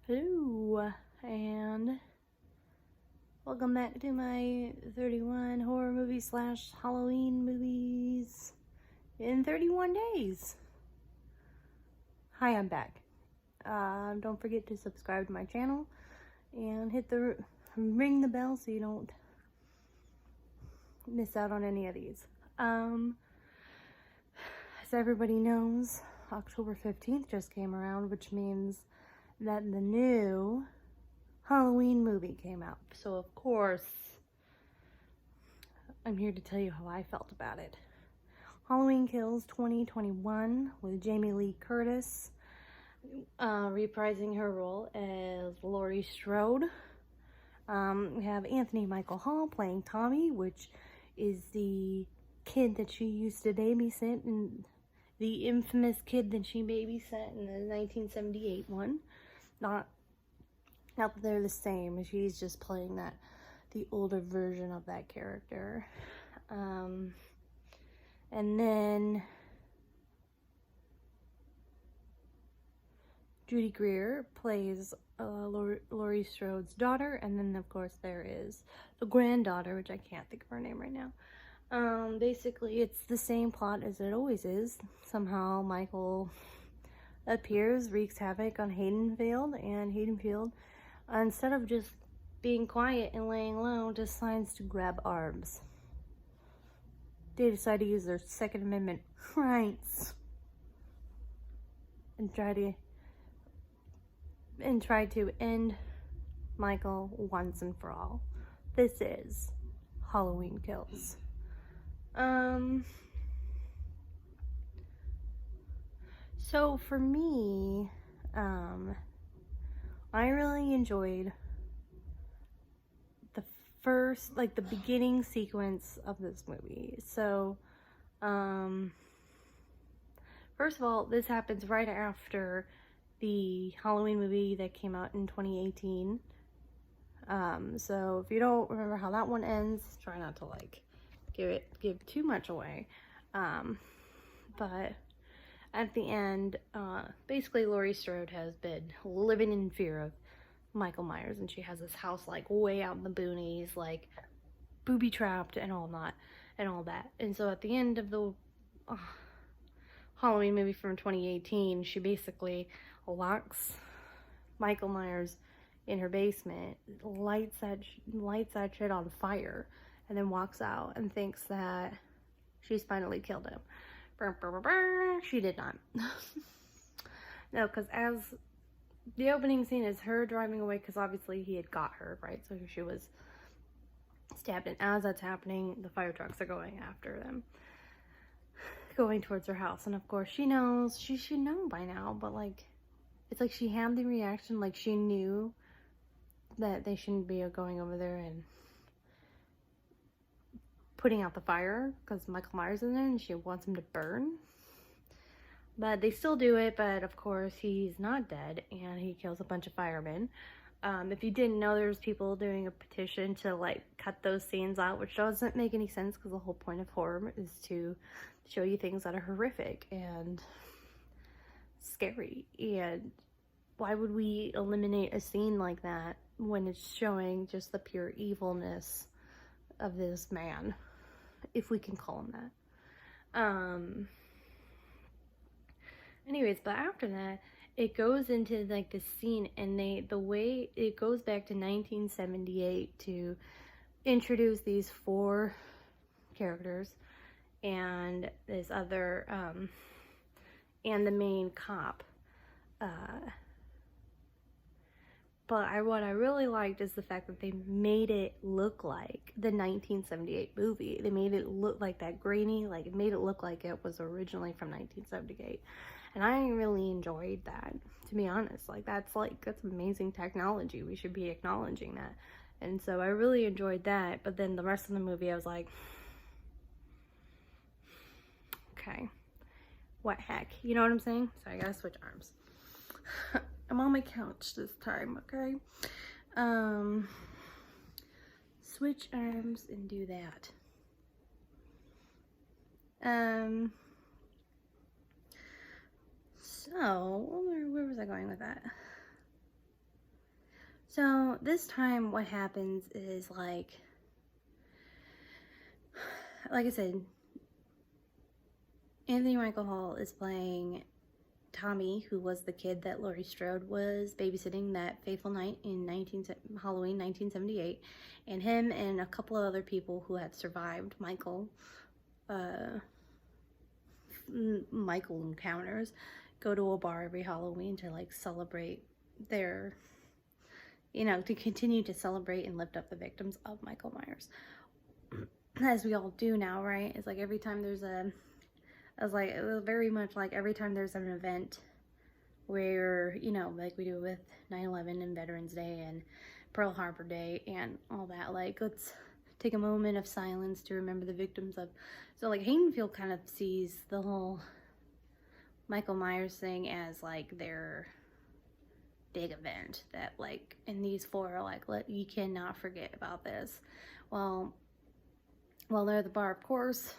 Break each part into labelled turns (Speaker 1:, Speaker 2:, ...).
Speaker 1: Hello, and welcome back to my 31 horror movies slash Halloween movies in 31 days. Hi, I'm back. Don't forget to subscribe to my channel and ring the bell so you don't miss out on any of these. As everybody knows, October 15th just came around, which means that the new Halloween movie came out. So of course, I'm here to tell you how I felt about it. Halloween Kills 2021 with Jamie Lee Curtis reprising her role as Laurie Strode. We have Anthony Michael Hall playing Tommy, which is the kid that she used to babysit, and the infamous kid that she babysat in the 1978 one. Not that they're the same. She's just playing the older version of that character. And then Judy Greer plays Laurie Strode's daughter, and then of course there is the granddaughter, which I can't think of her name right now. Basically it's the same plot as it always is. Somehow Michael appears, wreaks havoc on Haddonfield, and Haddonfield, instead of just being quiet and laying low, decides to grab arms. They decide to use their Second Amendment rights and try to end Michael once and for all. This is Halloween Kills. So for me, I really enjoyed the the beginning sequence of this movie. So, first of all, this happens right after the Halloween movie that came out in 2018. So if you don't remember how that one ends, try not to give too much away. But at the end, basically Laurie Strode has been living in fear of Michael Myers, and she has this house like way out in the boonies, like booby trapped and all that. And so at the end of the Halloween movie from 2018, she basically locks Michael Myers in her basement, lights that shit on fire, and then walks out and thinks that she's finally killed him. She did not. No, because as the opening scene is her driving away, because obviously he had got her, right? So she was stabbed, and as that's happening, the fire trucks are going after them, going towards her house. And of course she knows, she should know by now, but like, it's like she had the reaction, like she knew that they shouldn't be going over there and putting out the fire because Michael Myers is in there and she wants him to burn. But they still do it, but of course he's not dead and he kills a bunch of firemen. If you didn't know, there's people doing a petition to like cut those scenes out, which doesn't make any sense because the whole point of horror is to show you things that are horrific and scary. And why would we eliminate a scene like that when it's showing just the pure evilness of this man, if we can call him that? Anyways, but after that, it goes into like this scene, and the way it goes back to 1978 to introduce these 4 characters and this other and the main cop. But what I really liked is the fact that they made it look like the 1978 movie. They made it look like that grainy, like it made it look like it was originally from 1978. And I really enjoyed that, to be honest. That's amazing technology. We should be acknowledging that. And so I really enjoyed that. But then the rest of the movie, I was like, okay, what heck? You know what I'm saying? So I gotta switch arms. I'm on my couch this time, okay? Switch arms and do that. So, where was I going with that? So this time what happens is like I said, Anthony Michael Hall is playing Tommy, who was the kid that Laurie Strode was babysitting that fateful night in Halloween 1978, and him and a couple of other people who had survived Michael encounters go to a bar every Halloween to like celebrate their, to continue to celebrate and lift up the victims of Michael Myers, as we all do now, right? It's like every time there's it was very much like every time there's an event where, like we do with 9/11 and Veterans Day and Pearl Harbor Day and all that, like, let's take a moment of silence to remember the victims of. So like Hadenfield kind of sees the whole Michael Myers thing as like their big event that like, and these four are like, you cannot forget about this. Well, while they're at the bar, of course,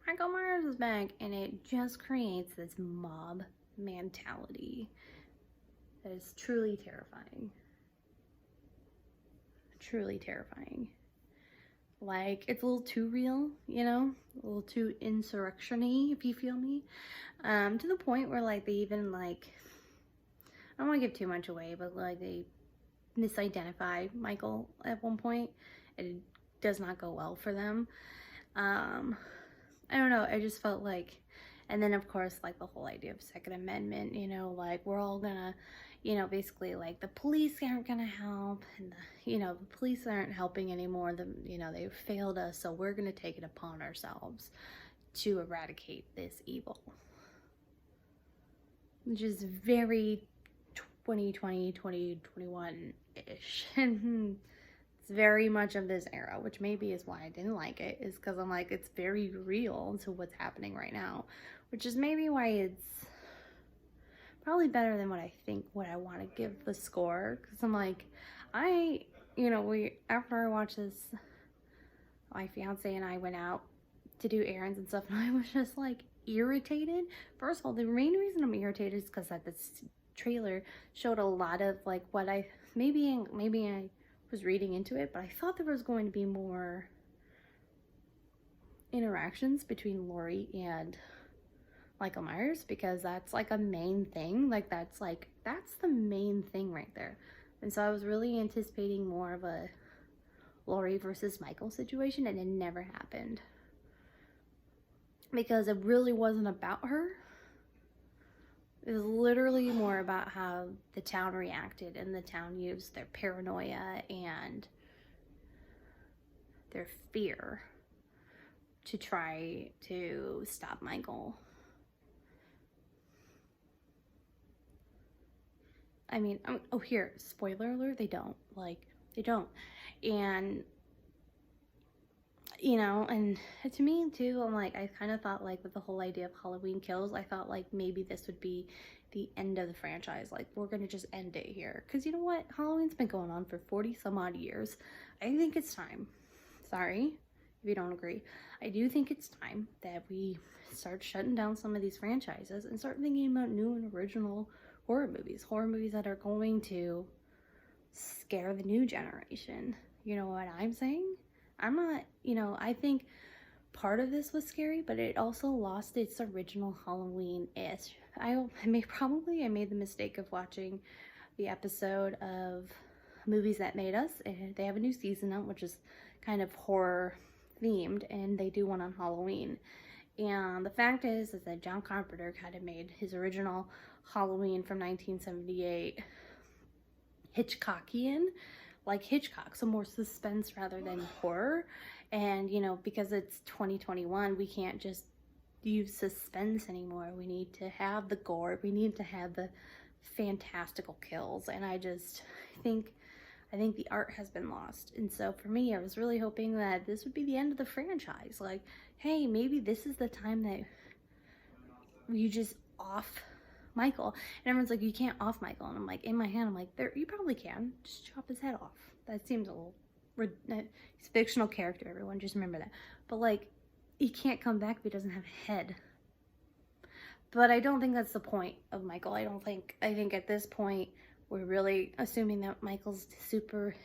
Speaker 1: Michael Myers is back, and it just creates this mob mentality that is truly terrifying. Truly terrifying. Like, it's a little too real, a little too insurrection-y, if you feel me. To the point where, like, they even, like, I don't want to give too much away, but, like, they misidentify Michael at one point. It does not go well for them. I don't know, I just felt like, and then of course, like the whole idea of Second Amendment, like we're all gonna, basically like the police aren't gonna help, and the police aren't helping anymore, they failed us, so we're gonna take it upon ourselves to eradicate this evil. Which is very 2020, 2021-ish. It's very much of this era, which maybe is why I didn't like it, is because I'm like, it's very real to what's happening right now, which is maybe why it's probably better than what I want to give the score, because I'm like, after I watched this, my fiance and I went out to do errands and stuff, and I was just like irritated. First of all, the main reason I'm irritated is because that this trailer showed a lot of like what maybe I was reading into it, but I thought there was going to be more interactions between Laurie and Michael Myers, because that's like a main thing. Like that's the main thing right there. And so I was really anticipating more of a Laurie versus Michael situation, and it never happened, because it really wasn't about her. It was literally more about how the town reacted, and the town used their paranoia and their fear to try to stop Michael. I mean, oh, here, spoiler alert, they don't. And, and to me, too, I'm like, I kind of thought, like, with the whole idea of Halloween Kills, I thought, like, maybe this would be the end of the franchise. Like, we're going to just end it here. Because you know what? Halloween's been going on for 40-some-odd years. I think it's time. Sorry if you don't agree. I do think it's time that we start shutting down some of these franchises and start thinking about new and original horror movies that are going to scare the new generation. You know what I'm saying? I'm not, I think part of this was scary, but it also lost its original Halloween-ish. I made the mistake of watching the episode of Movies That Made Us, and they have a new season out, which is kind of horror themed, and they do one on Halloween. And the fact is that John Carpenter kind of made his original Halloween from 1978 Hitchcockian, like Hitchcock, so more suspense rather than horror. And because it's 2021, we can't just use suspense anymore. We need to have the gore, we need to have the fantastical kills, and I think the art has been lost. And so for me, I was really hoping that this would be the end of the franchise. Like, hey, maybe this is the time that you just off Michael. And everyone's like, you can't off Michael. And I'm like, in my hand, I'm like, you probably can. Just chop his head off. That seems a little, he's a fictional character, everyone, just remember that. But like, he can't come back if he doesn't have a head. But I don't think that's the point of Michael. I think at this point, We're really assuming that Michael's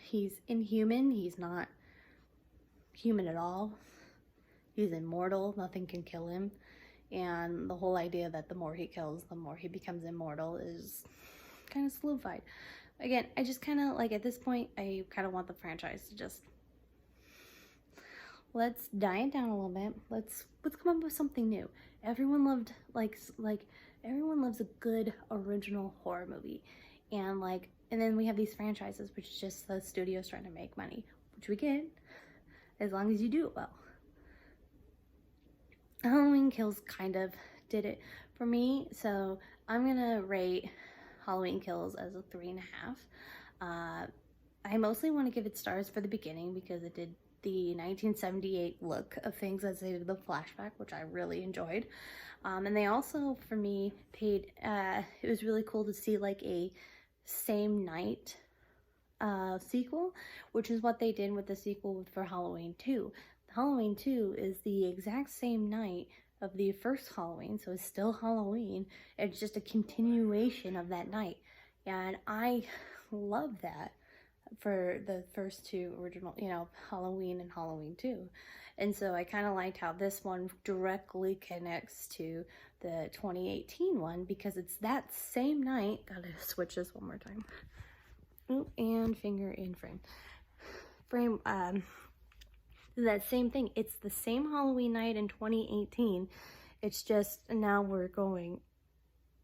Speaker 1: he's inhuman. He's not human at all. He's immortal. Nothing can kill him. And the whole idea that the more he kills, the more he becomes immortal is kind of solidified. Again, I just kind of, like, at this point, I kind of want the franchise to just, let's diet it down a little bit. Let's come up with something new. Everyone loved, everyone loves a good original horror movie. And, and then we have these franchises, which is just the studios trying to make money, which we get, as long as you do it well. Halloween Kills kind of did it for me, so I'm gonna rate Halloween Kills as a 3.5. I mostly want to give it stars for the beginning because it did the 1978 look of things as they did the flashback, which I really enjoyed. And they also, for me, paid, it was really cool to see like a same night sequel, which is what they did with the sequel for Halloween 2. Halloween 2 is the exact same night of the first Halloween, so it's still Halloween. It's just a continuation of that night, and I love that for the first two original, Halloween and Halloween 2. And so I kind of liked how this one directly connects to the 2018 one because it's that same night. Gotta switch this one more time. Ooh, and finger in frame. That same thing. It's the same Halloween night in 2018. It's just now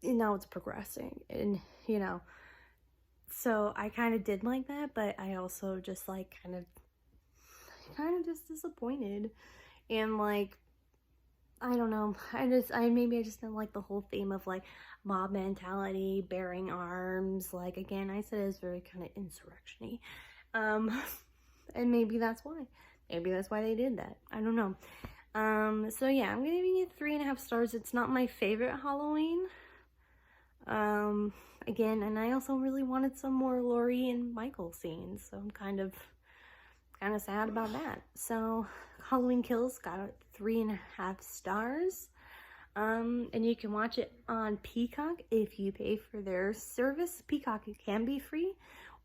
Speaker 1: now it's progressing, and so I kind of did like that, but I also just kind of just disappointed, and I don't know, maybe I just didn't like the whole theme of mob mentality, bearing arms. Again, I said it was very kind of insurrection-y, and maybe that's why. Maybe that's why they did that. I don't know. So yeah, I'm giving it 3.5 stars. It's not my favorite Halloween. Again, and I also really wanted some more Laurie and Michael scenes, so I'm kind of sad about that. So Halloween Kills got 3.5 stars. And you can watch it on Peacock if you pay for their service. Peacock, it can be free,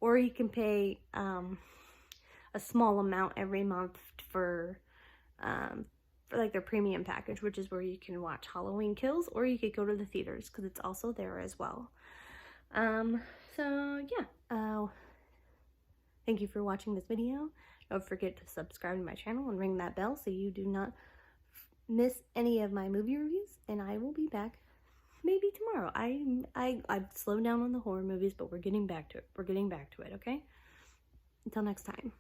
Speaker 1: or you can pay a small amount every month for their premium package, which is where you can watch Halloween Kills, or you could go to the theaters because it's also there as well. So yeah, thank you for watching this video. Don't forget to subscribe to my channel and ring that bell so you do not miss any of my movie reviews, and I will be back maybe tomorrow. I've slowed down on the horror movies, but we're getting back to it. Okay? Until next time.